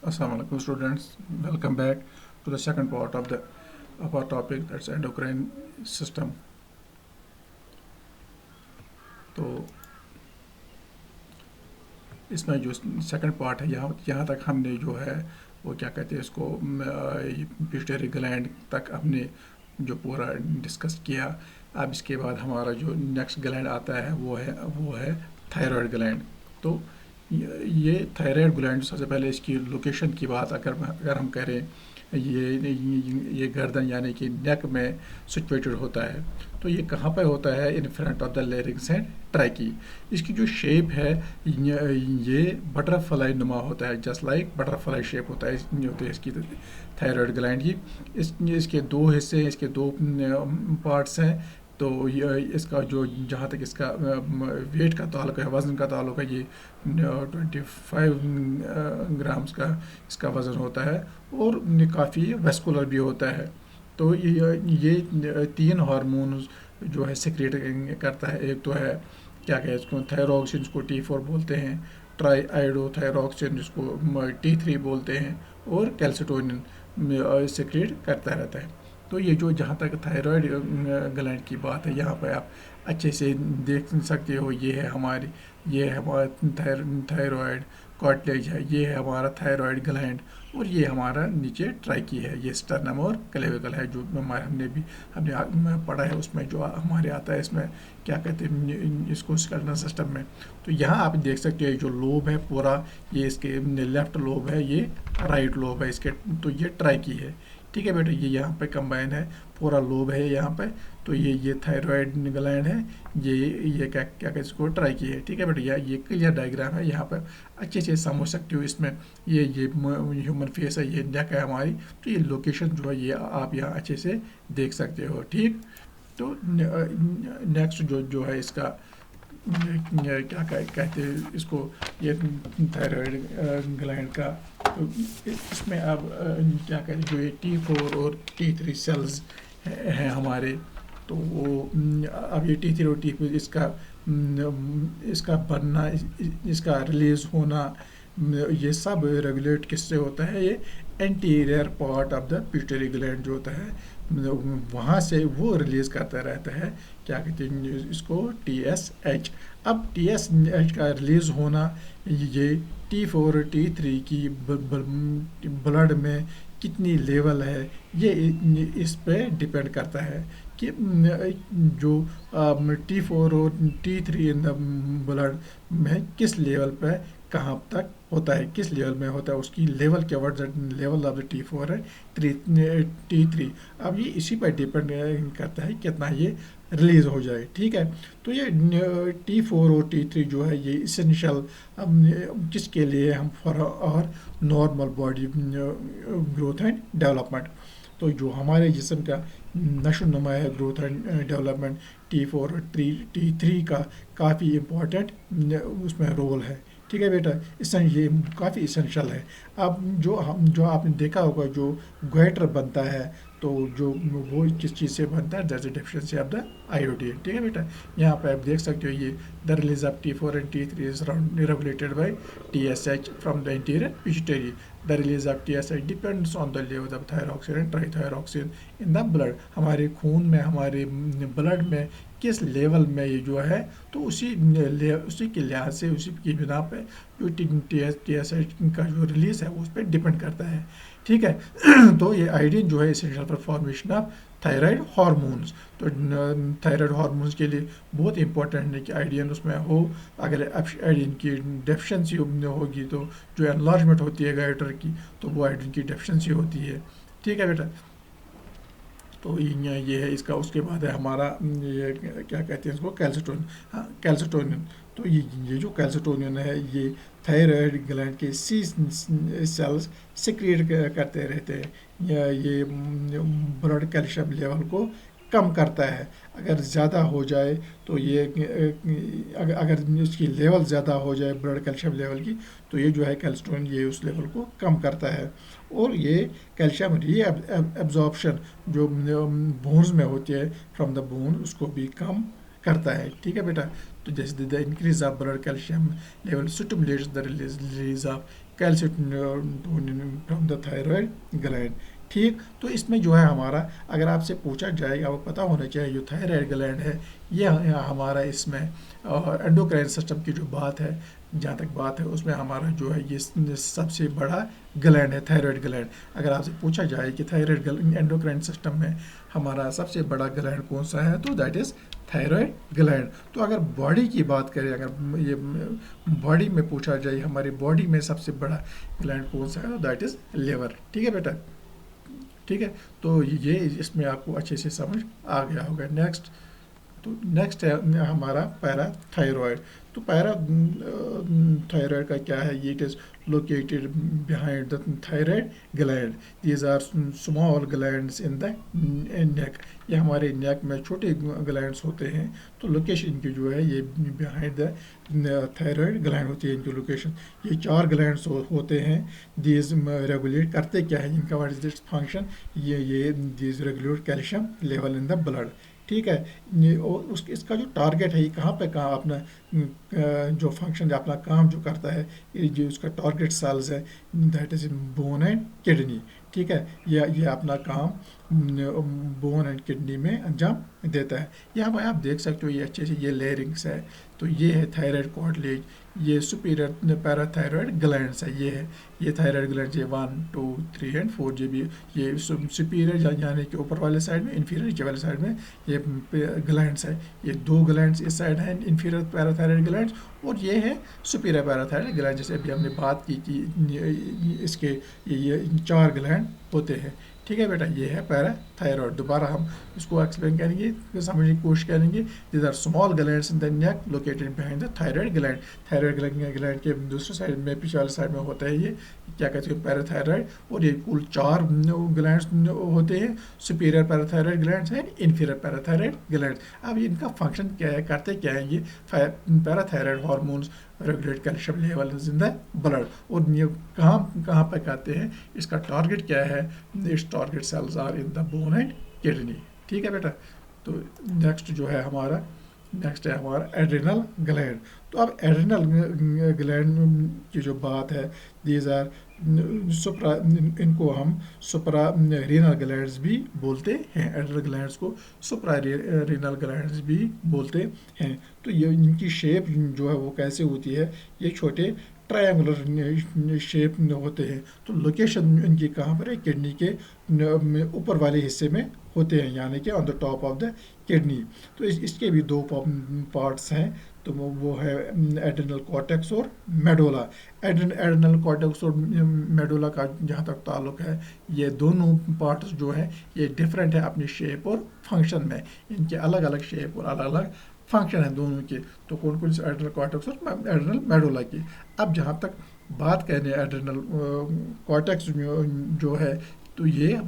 Assalamualaikum students, welcome back to the second part of our topic, that's endocrine system. तो इसमें जो second part है यहाँ यहाँ तक हमने जो है वो क्या कहते हैं इसको पिट्यूटरी ग्लैंड तक हमने जो पूरा डिस्कस किया। अब इसके बाद हमारा जो नेक्स्ट ग्लैंड आता है वो है थायराइड ग्लैंड। तो ये थायराइड ग्लैंड सबसे पहले इसकी लोकेशन की बात अगर हम करें, ये गर्दन यानी कि नेक में सिचुएटेड होता है। तो ये कहाँ पे होता है? In front of the larynx and ट्रैकी। इसकी जो शेप है ये बटरफ्लाई नुमा होता है, जस्ट लाइक बटरफ्लाई शेप होता है होती है इसकी थायराइड ग्लैंड की। इसके दो हिस्से हैं, इसके दो पार्ट्स हैं। तो ये इसका जो जहाँ तक इसका वेट का ताल्लुक है, वज़न का ताल्लुक है, ये 25 ग्राम्स का इसका वज़न होता है और काफ़ी वेस्कुलर भी होता है। तो ये तीन हार्मोन्स जो है सिक्रेट करता है। एक तो है क्या कहते हैं इसको थायरॉक्सिन, जिसको T4 बोलते हैं, ट्राई आइडोथायरॉक्सिन जिसको T3 बोलते हैं, और कैल्सिटोनिन सिक्रेट करता रहता है। तो ये जो जहाँ तक थायराइड ग्लैंड की बात है, यहाँ पर आप अच्छे से देख सकते हो, ये है हमारा थायराइड कार्टिलेज है, ये है हमारा थायराइड ग्लैंड, और ये हमारा नीचे ट्राइकी है, ये स्टर्नम और क्लेविकल है जो हमने पढ़ा है। उसमें जो हमारे आता है इसमें क्या कहते हैं इसको स्केलेटल सिस्टम में। तो यहाँ आप देख सकते हैं जो लोब है पूरा, ये इसके लेफ्ट लोब है, ये राइट लोब है इसके, तो ये ट्राइकी है। ठीक है बेटा, ये यहाँ पे कंबाइन है, पूरा लोब है यहाँ पे। तो ये थायराइड ग्लैंड है, ये क्या क्या कहते इसको ट्राइकी है। ठीक है बेटा, ये क्लियर डायग्राम है, यहाँ पर अच्छे से समझ सकते हो। इसमें ये ह्यूमन फेस है, ये नेक है हमारी। तो ये लोकेशन जो है ये आप यहाँ अच्छे से देख सकते हो। ठीक, तो नेक्स्ट जो है इसका क्या कहते हैं इसको, ये थायराइड ग्लैंड का। तो इसमें अब क्या कहते हैं जो ये T4 और T3 सेल्स हैं हमारे, तो वो अब ये T3 और T4 इसका बनना, इसका रिलीज होना, ये सब रेगुलेट किससे होता है? ये anterior part of the pituitary gland जो होता है वहाँ से वो रिलीज करता रहता है। क्या कहते हैं इसको? TSH। अब TSH का रिलीज होना ये T4 T3 की ब्लड में कितनी लेवल है ये इस पे डिपेंड करता है कि जो T4 और T3 इन द ब्लड में किस लेवल पे कहाँ तक होता है, किस लेवल में होता है, उसकी लेवल के word level of the T4 है T3। अब ये इसी पर डिपेंड करता है कितना ये रिलीज हो जाए। ठीक है, तो ये T4 और T3 जो है ये इसेंशियल किसके लिए हम फॉर और normal body growth and development. तो जो हमारे जिस्म का नशो नुमा है, ग्रोथ एंड डेवलपमेंट, T4 और T3 का काफ़ी इम्पोर्टेंट उसमें रोल है। ठीक है बेटा, ये काफ़ी इसेंशियल है। अब जो आपने देखा होगा जो ग्वेटर बनता है, तो जो वो किस चीज़ से बनता है? That's deficiency of the iodine. ठीक है बेटा, यहाँ पे आप देख सकते हो ये the release of T4 and T3 is regulated by TSH from the interior pituitary. The release of TSH depends on the level of thyroxine and trithyroxine in the blood. हमारे खून में, हमारे ब्लड में किस लेवल में ये जो है, तो उसी के लिहाज से, उसी की बिना पे जो TSH का जो रिलीज है उस पर डिपेंड करता है। ठीक है तो ये आयोडीन जो है essential for formation of thyroid hormones. तो थायराइड हार्मोन्स के लिए बहुत इंपॉर्टेंट है कि आयोडीन उसमें हो। अगर आयोडीन की डेफिशिएंसी होगी तो जो एनलार्जमेंट होती है गाइटर की, तो वो आयोडीन की डेफिशिएंसी होती है। ठीक है बेटा, तो ये है इसका। उसके बाद है हमारा ये क्या कहते हैं इसको? कैल्सिटोनिन। हाँ, कैल्सिटोनिन। तो ये जो कैल्सिटोनिन है ये थायराइड ग्लैंड के सी सेल्स सिक्रिएट करते रहते हैं। ये ब्लड कैल्शियम लेवल को कम करता है। अगर ज़्यादा हो जाए तो ये अगर इसकी लेवल ज़्यादा हो जाए ब्लड कैल्शियम लेवल की, तो ये जो है कैल्सिटोनिन ये उस लेवल को कम करता है। और ये कैल्शियम एब्जॉर्प्शन जो बोन्स में होती है फ्रॉम द बोन, उसको भी कम करता है। ठीक है बेटा, तो जैसे the increase of blood calcium level stimulates the release of calcitonin from the thyroid gland. ठीक, तो इसमें जो है हमारा, अगर आपसे पूछा जाए, आपको पता होना चाहिए जो थायराइड ग्लैंड है ये हमारा इसमें एंडोक्राइन सिस्टम की जो बात है, जहाँ तक बात है उसमें हमारा जो है ये सबसे बड़ा ग्लैंड है थायराइड ग्लैंड। अगर आपसे पूछा जाए कि थायराइड एंडोक्राइन सिस्टम में हमारा सबसे बड़ा ग्लैंड कौन सा है, तो दैट इज थायराइड ग्लैंड। तो अगर बॉडी की बात करें, अगर ये बॉडी में पूछा जाए हमारी बॉडी में सबसे बड़ा ग्लैंड कौन सा है, तो दैट इज लिवर। ठीक है बेटा, ठीक है, तो ये इसमें आपको अच्छे से समझ आ गया होगा। नेक्स्ट, तो नेक्स्ट है हमारा पैराथायरॉयड। तो पैराथायरॉयड का क्या है, ये it is located behind the thyroid gland. These are small glands in the neck. ये हमारे नेक में छोटे ग्लैंड्स होते हैं, तो लोकेशन इनकी जो है ये बिहाइंड द थायराइड ग्लैंड होती है इनकी लोकेशन। ये 4 ग्लैंड्स होते हैं। दीज रेगुलेट करते क्या है, इनका व्हाट इज दिस फंक्शन, ये these regulate calcium level in the blood. ठीक है, इसका जो टारगेट है, ये कहाँ अपना जो फंक्शन अपना काम जो करता है, ये जो उसका टारगेट सेल्स है, that is in bone and kidney. ठीक है, ये अपना काम बोन एंड किडनी में अंजाम देता है। यहाँ पर आप देख सकते हो ये अच्छे से ये लेयरिंग्स है। तो ये है थायराइड कार्टिलेज, ये सुपीरियर पैराथायरॉयड ग्लैंड्स है, ये है ये थायराइड ग्लैंड, ये 1 2 3 एंड 4 जी भी, ये सुपीरियर यानी कि ऊपर वाले साइड में, इंफीरियर नीचे वाले साइड में ये ग्लैंड्स है। ये 2 ग्लैंड्स इस साइड हैं इंफीरियर पैराथायरॉयड ग्लैंड्स, और ये है सुपीरियर पैराथायरॉयड ग्लैंड। जैसे अभी हमने बात की कि इसके ये 4 ग्लैंड होते हैं। ठीक है बेटा, ये है पैराथायरॉयड। दोबारा हम इसको एक्सप्लेन करेंगे, समझने की कोशिश करेंगे। These are small glands in the neck located behind the thyroid gland. Thyroid gland के दूसरे साइड में, पीछे वाले साइड में होता है ये क्या कहते हैं पैराथायरॉयड, और ये कुल 4 ग्लैंड्स होते हैं, superior parathyroid glands and inferior parathyroid glands. अब इनका फंक्शन क्या है, करते क्या है, ये parathyroid hormones regulate calcium level in the blood. और ये कहाँ पे कहते हैं, इसका टारगेट क्या है, इस target cells are in the bone and kidney. ठीक है बेटा, तो नेक्स्ट जो है हमारा, नेक्स्ट है हमारा एड्रिनल ग्लैंड। तो अब एड्रिनल ग्लैंड की जो बात है, दीज आर सुप्रा, इनको हम सुप्रा रीनल ग्लैंड्स भी बोलते हैं। एड्रिनल ग्लैंड्स को सुप्रा रीनल ग्लैंड्स भी बोलते हैं। तो ये इनकी शेप जो है वो कैसे होती है, ये छोटे ट्रायंगुलर शेप होते हैं। तो लोकेशन इनकी कहाँ पर है, किडनी के ऊपर वाले हिस्से में होते हैं, यानी कि on the top of the kidney. तो इसके भी 2 पार्ट्स हैं, तो वो है एड्रिनल कॉर्टेक्स और मेडुला। एड्रिनल कॉर्टेक्स और मेडुला का जहाँ तक ताल्लुक है, ये दोनों पार्ट्स जो हैं ये डिफरेंट है अपनी शेप और फंक्शन में। इनके अलग अलग शेप और अलग अलग फंक्शन है दोनों के। तो कौन कौन से, एड्रिनल कॉर्टेक्स और एड्रिनल मेडुला की। अब जहाँ तक बात करें एड्रिनल कॉर्टेक्स जो है, तो ये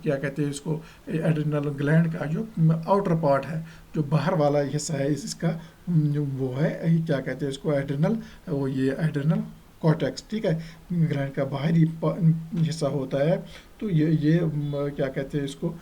क्या कहते हैं इसको, एड्रिनल ग्लैंड का जो आउटर पार्ट है, जो बाहर वाला हिस्सा है इसका, वो है क्या कहते हैं इसको, एड्रिनल, वो ये एड्रिनल कॉर्टेक्स। ठीक है, ग्लैंड का बाहरी हिस्सा होता है। तो ये क्या कहते हैं इसको,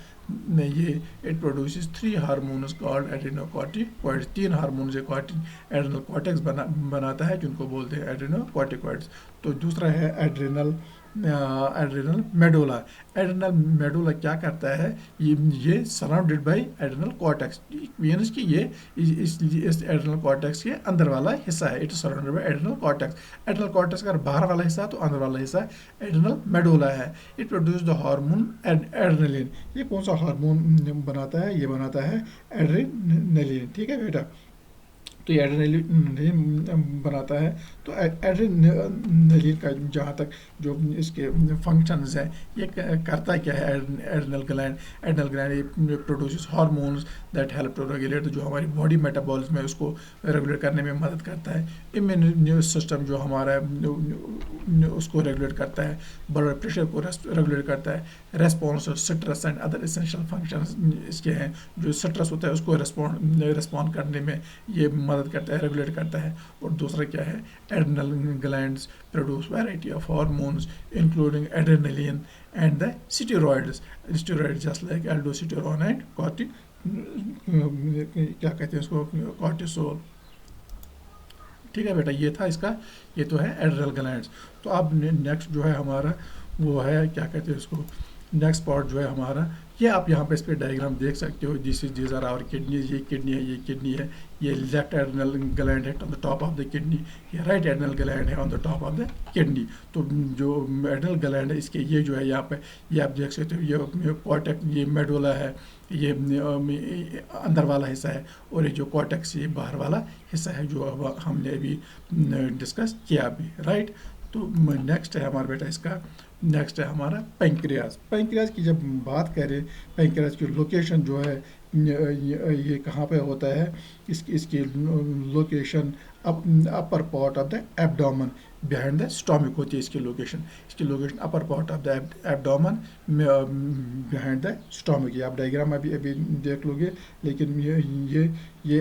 ये it produces 3 hormones called adrenocorticoids. 3 hormones adrenal cortex बनाता है, जिनको बोलते हैं एड्रिनोकॉर्टिकॉइड्स। तो दूसरा है एड्रिनल मेडुला। एड्रिनल मेडुला क्या करता है, ये surrounded by adrenal cortex, means कि ये इस एड्रिनल कॉर्टेक्स के अंदर वाला हिस्सा है। It is surrounded by adrenal cortex. Adrenal cortex का बाहर वाला हिस्सा तो अंदर वाला हिस्सा एड्रिनल मेडुला है। It produce the hormone adrenaline. ये कौन सा हार्मोन बनाता है, ये बनाता है एड्रेनलिन। ठीक है बेटा, तो ये एड्रेनलिन बनाता है। तो एड्रेनलिन का जहाँ तक जो इसके फंक्शंस हैं, ये करता क्या है, एड्रेनल ग्लैंड ये produces hormones that help to regulate, जो हमारी बॉडी मेटाबॉलिज्म है उसको रेगुलेट करने में मदद करता है। इम्यून सिस्टम जो हमारा है उसको रेगुलेट करता है, ब्लड प्रेशर को रेगुलेट करता है, response stress and other essential functions इसके हैं। जो स्ट्रेस होता है उसको रिस्पॉन्ड करने में ये मदद करता है, रेगुलेट करता है। और दूसरा क्या है, adrenal glands produce variety of hormones including adrenaline and the steroids just like aldosterone and क्या कहते हैं उसको, कॉर्टिसोल। ठीक है बेटा, ये था इसका, ये तो है एड्रिनल ग्लैंड्स। तो अब नेक्स्ट जो है हमारा वो है क्या कहते हैं उसको, नेक्स्ट पार्ट जो है हमारा, ये आप यहाँ पे इस पर डायग्राम देख सकते हो, दीज आर आवर किडनीज, ये किडनी है, ये किडनी है, ये लेफ्ट एड्रिनल ग्लैंड है on the top of the kidney, ये राइट एड्रिनल ग्लैंड है on the top of the kidney. तो जो एड्रिनल ग्लैंड है इसके ये जो है यहाँ पे, ये आप देख सकते हो, ये कॉर्टेक्स, ये मेडुला है, ये अंदर वाला हिस्सा है, और ये जो कॉर्टेक्स ये बाहर वाला हिस्सा है जो अब हमने अभी डिस्कस किया अभी, राइट। तो नेक्स्ट है हमारा बेटा इसका, नेक्स्ट है हमारा पेंक्रियाज। पेंक्रियाज की जब बात करें, पेंक्रियाज की लोकेशन जो है ये कहाँ पे होता है, इसकी location upper part of the abdomen behind the stomach होती है इसकी location upper part of the abdomen behind the stomach. ये आप डायग्राम अभी देख लोगे, लेकिन ये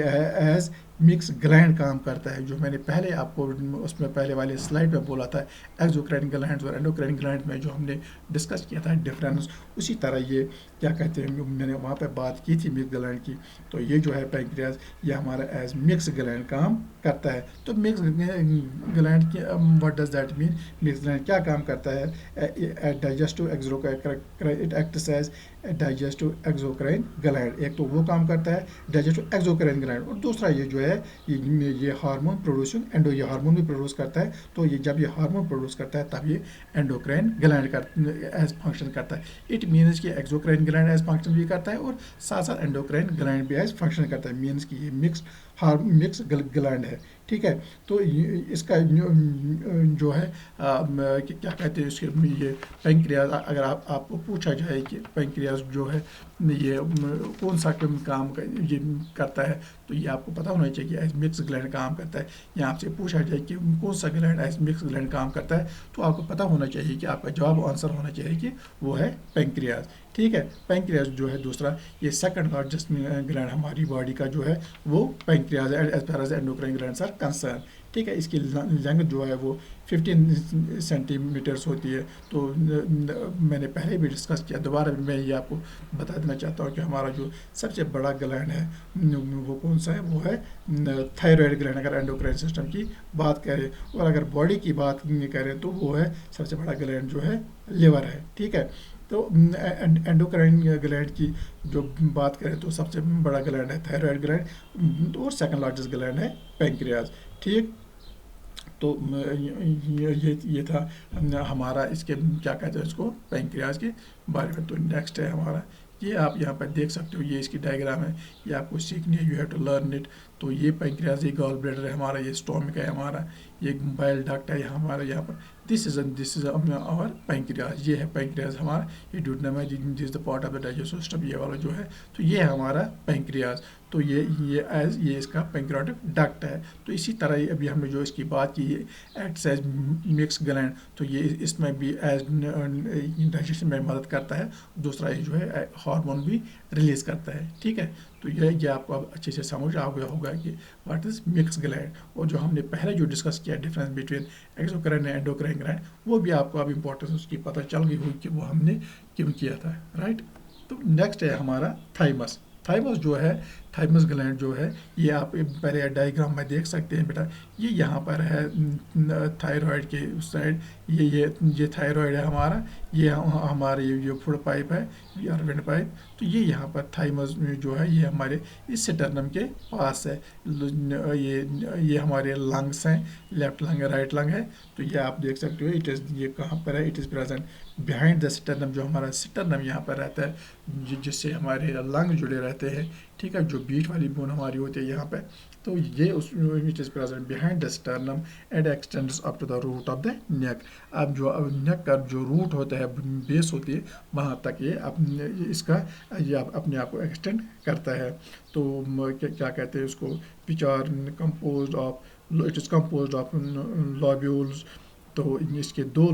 एज मिक्स ग्लैंड काम करता है, जो मैंने पहले आपको उसमें पहले वाले स्लाइड में बोला था, एक्सोक्राइन ग्लैंड और एंडोक्राइन ग्लैंड में जो हमने डिस्कस किया था डिफरेंस, उसी तरह ये क्या कहते हैं, मैंने वहाँ पे बात की थी मिक्स ग्लैंड की। तो ये जो है पेंक्रियाज, ये हमारा एज मिक्स ग्लैंड काम करता है। तो मिक्स ग्लैंड की what does that mean, mix gland क्या काम करता है, digestive it acts as digestive exocrine gland. एक तो वो काम करता है डाइजेस्टिव एक्सोक्राइन ग्लैंड, और दूसरा ये जो है ये हार्मोन प्रोड्यूसिंग एंडो, ये हार्मोन भी प्रोड्यूस करता है। तो ये जब ये हार्मोन प्रोड्यूस करता है तब ये एंडोक्राइन ग्लैंड एज फंक्शन करता है। इट मीन्स कि एक्सोक्राइन ग्लैंड एज फंक्शन भी करता है और साथ साथ एंडोक्राइन ग्लैंड भी एज फंक्शन करता है, मीन्स कि ये मिक्स ग्लैंड है, ठीक है। तो इसका जो है क्या कहते हैं इसके, ये पेंक्रियाज, अगर आपको पूछा जाए कि पेंक्रियाज जो है ये कौन सा काम ये करता है, तो ये आपको पता होना चाहिए एज मिक्स ग्लैंड काम करता है। या आपसे पूछा जाए कि कौन सा ग्लैंड एज मिक्स ग्लैंड काम करता है, तो आपको पता होना चाहिए कि आपका जवाब आंसर होना चाहिए कि वो है पेंक्रियाज, ठीक है। पेंक्रियाज जो है दूसरा, ये सेकंड लार्जेस्ट ग्लैंड हमारी बॉडी का जो है वो pancreas as far as endocrine glands are concern, ठीक है। इसकी लेंथ जो है वो 15 सेंटीमीटर्स होती है। तो मैंने पहले भी डिस्कस किया, दोबारा मैं ये आपको बता देना चाहता हूँ कि हमारा जो सबसे बड़ा ग्लैंड है वो कौन सा है, वो है थायराइड ग्लैंड, अगर एंडोक्राइन सिस्टम की बात करें। और अगर बॉडी की बात करें तो वो है सबसे बड़ा ग्लैंड जो है लिवर है, ठीक है। तो एंडोक्राइन ग्लैंड की जो बात करें तो सबसे बड़ा ग्लैंड है थायराइड ग्लैंड, और सेकंड लार्जेस्ट ग्लैंड है पेंक्रियाज, ठीक। तो ये था हमारा इसके क्या कहते हैं इसको, पेंक्रियाज के बारे में। तो नेक्स्ट है हमारा, ये आप यहाँ पर देख सकते हो, ये इसकी डायग्राम है, ये आपको सीखनी है, you have to learn it. तो ये पेंक्रियाज, ये गॉल ब्लैडर है हमारा, ये स्टोमक है हमारा, ये बाइल डक्ट है हमारा यहाँ पर, दिस इज आवर पेंक्रियाज, ये है पेंक्रियाज हमारा, ये ड्यूडेनम है, this is the part of the digestive system, ये वाला जो है, तो ये है हमारा पेंक्रियाज। तो ये इसका पेंक्रियाटिक डक्ट है। तो इसी तरह अभी हमने जो इसकी बात की, ये एक्ट्स एज मिक्स ग्लैंड, तो ये इसमें भी एज डाइजेशन में मदद करता है, दूसरा ये जो है हार्मोन भी रिलीज करता है, ठीक है। तो ये आपको अब अच्छे से समझ आ गया होगा कि व्हाट इज मिक्स ग्लैंड। और जो हमने पहले जो डिस्कस किया difference between exocrine and endocrine gland, वो भी आपको अब इंपॉर्टेंस उसकी पता चल गई होगी कि वो हमने क्यों किया था, राइट। तो नेक्स्ट है हमारा थाइमस। थाइमस जो है, थाइमस ग्लैंड जो है, ये आप पहले डायग्राम में देख सकते हैं बेटा, ये यहाँ पर है थायराइड के उस साइड, ये थायराइड है हमारा, ये हमारे ये फूड पाइप है, ये विंड पाइप। तो ये यहाँ पर थाइमस जो है ये हमारे इस स्टर्नम के पास है, ये हमारे लंग्स हैं, लेफ्ट लंग राइट लंग है। तो ये आप देख सकते हो, ये कहाँ पर है, it is present behind the sternum, जो हमारा स्टर्नम यहाँ पर रहता है, जिससे हमारे लंग जुड़े रहते हैं, ठीक है। जो बीच वाली बोन हमारी होती है यहाँ पे, तो ये उस which is present behind the sternum and extends up to the root of the neck. अब जो नेक का जो रूट होता है, बेस होती है, वहाँ तक ये अपने आप को एक्सटेंड करता है। तो क्या कहते हैं उसको, which are composed of, it is composed of lobules. तो इसके दो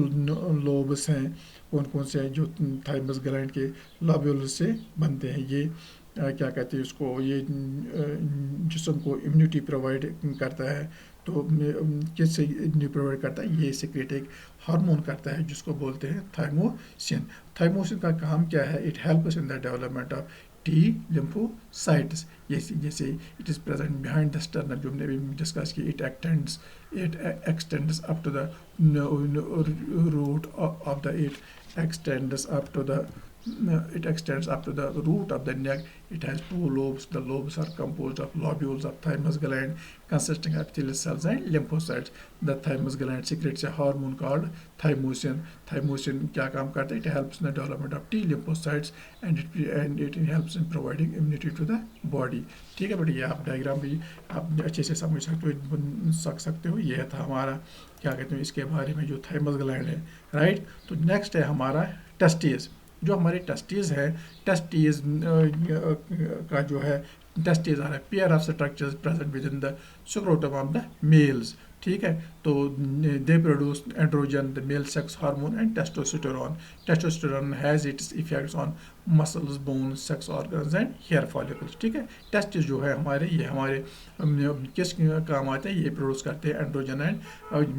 लोब्स हैं, कौन कौन से हैं, जो थाइमस ग्लैंड के लोब्यूल्स से बनते हैं। ये क्या कहते हैं उसको, ये जिस्म को इम्यूनिटी प्रोवाइड करता है। तो किससे इम्यूनिटी प्रोवाइड करता है, ये सिक्रेट एक हार्मोन करता है जिसको बोलते हैं थाइमोसिन। थाइमोसिन का काम क्या है, it helps in the development of T lymphocytes. जैसे it is present behind the sternum, जो हमने अभी डिस्कस की, it extends up to the root of the it extends up to the root of the neck. It has two lobes. The lobes are composed of lobules of thymus gland consisting of epithelial cells and lymphocytes. The thymus gland secretes a hormone called thymosin. Thymosin क्या काम करता है? It helps in the development of T lymphocytes and it helps in providing immunity to the body. ठीक है बेटा, ये आप diagram भी आप अच्छे से समझ सकते हो। ये था हमारा क्या कहते हैं इसके बारे में जो थाइमस ग्लैंड है, राइट। तो नेक्स्ट है हमारा टेस्टिस। जो हमारे टेस्टिस है, टेस्टिस का जो है, testis are pair of structures present within the scrotum of the males. ठीक है, तो they produce androgen, the male sex hormone and testosterone. Testosterone has its effects on muscles, bones, sex organs and hair follicles. ठीक है, testis जो है हमारे, ये हमारे किस काम आते हैं? ये प्रोड्यूस करते हैं एंड्रोजन एंड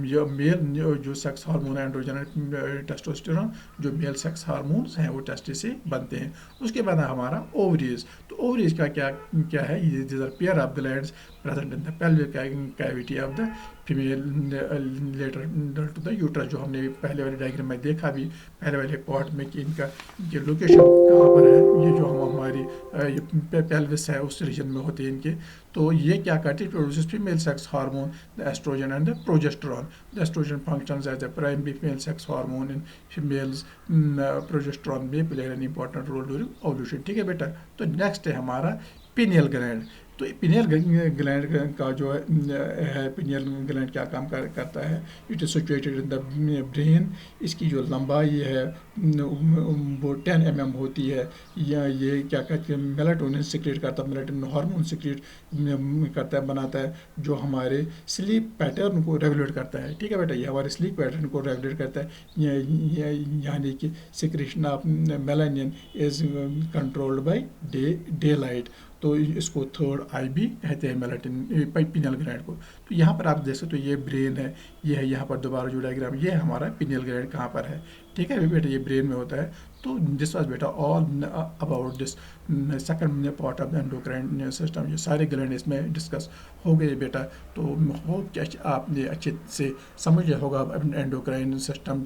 जो मेल जो सेक्स हार्मोन है, एंड्रोजन एंड टेस्टोस्टेरोन, जो मेल सेक्स हार्मोन्स हैं वो टेस्टिस से बनते हैं। उसके बाद हमारा ओवरीज। तो ओवरीज का क्या है? ये these are pair of glands present in the pelvic cavity of the female lateral to the uterus. जो हमने पहले वाले डायग्राम में देखा भी, पहले वाले पार्ट में, कि इनका ये लोकेशन कहाँ पर है। ये जो हमारी पेल्विस है उस रीजन में होते हैं इनके। तो ये क्या करते हैं? Produces female sex hormone, the estrogen and the progesterone. The estrogen functions as the primary female sex hormone in females. Progesterone में play an important role during ovulation. ठीक है बेटा। तो नेक्स्ट है हमारा पिनियल ग्लैंड। तो पिनियल ग्लैंड का जो है पिनियल ग्लैंड क्या काम करता है? It is situated in the brain. इसकी जो लंबाई है वो 10 mm होती है। या ये क्या कहते हैं? मेलाटोनिन सिक्रेट करता है, मेलाटोनिन हार्मोन सिक्रेट करता है, बनाता है, जो हमारे स्लीप पैटर्न को रेगुलेट करता है। ठीक है बेटा, ये हमारे स्लीप पैटर्न को रेगुलेट करता है। यानी कि secretion of melanin is controlled by day light. तो इसको थर्ड आई भी कहते हैं, मेलाटोनिन पिनियल ग्लैंड को। तो यहाँ पर आप देख सकते हो, ये ब्रेन है, ये है यहाँ पर दोबारा जो डायग्राम, ये हमारा पिनियल ग्लैंड कहाँ पर है। ठीक है बेटा, ये ब्रेन में होता है। तो दिस वाज बेटा all about this second part of the endocrine system. ये सारे ग्लैंड इसमें डिस्कस हो गए बेटा। तो होप कि आपने अच्छे से समझ लिया होगा एंडोक्राइन सिस्टम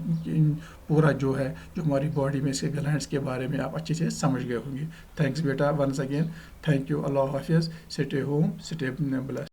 पूरा जो है, जो हमारी बॉडी में इसके ग्लैंड्स के बारे में आप अच्छे से समझ गए होंगे। थैंक्स बेटा, वंस अगेन थैंक यू। अल्लाह हाफिज़। Stay home, stay blessed.